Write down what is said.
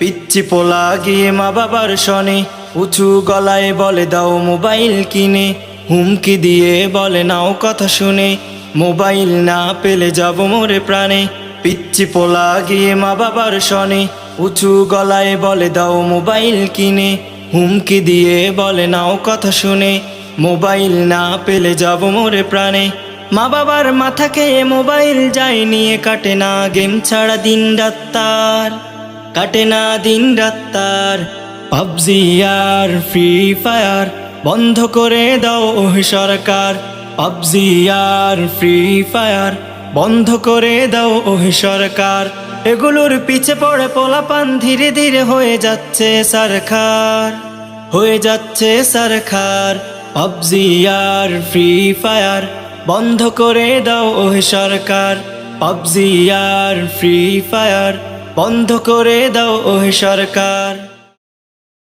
পিচ্চি পোলা গিয়ে মা বাবার শনে, উঁচু গলায় বলে দাও মোবাইল কিনে। হুমকি দিয়ে বলে নাও কথা শুনে, মোবাইল না পেলে যাব মোরে প্রাণে। পিচ্চি পোলা গিয়ে মা বাবার শনে, উঁচু গলায় বলে দাও মোবাইল কিনে। হুমকি দিয়ে বলে নাও কথা শুনে, মোবাইল না পেলে যাব মোরে প্রাণে। মা বাবার মাথা খেয়ে মোবাইল যায় নিয়ে, কাটে না গেম ছাড়া দিন রাত তার, কাটে না দিন রাত তার। পাবজি আর ফ্রি ফায়ার বন্ধ করে দাও ওহে সরকার। পাবজি আর ফ্রি ফায়ার বন্ধ করে দাও ওহে সরকার। এগুলোর পিছে পড়ে পোলাপান ধীরে ধীরে হয়ে যাচ্ছে সরকার, হয়ে যাচ্ছে সরকার। পাবজি আর ফ্রি ফায়ার বন্ধ করে দাও ওহে সরকার। পাবজি আর ফ্রি ফায়ার বন্ধ করে দাও ওহে সরকার।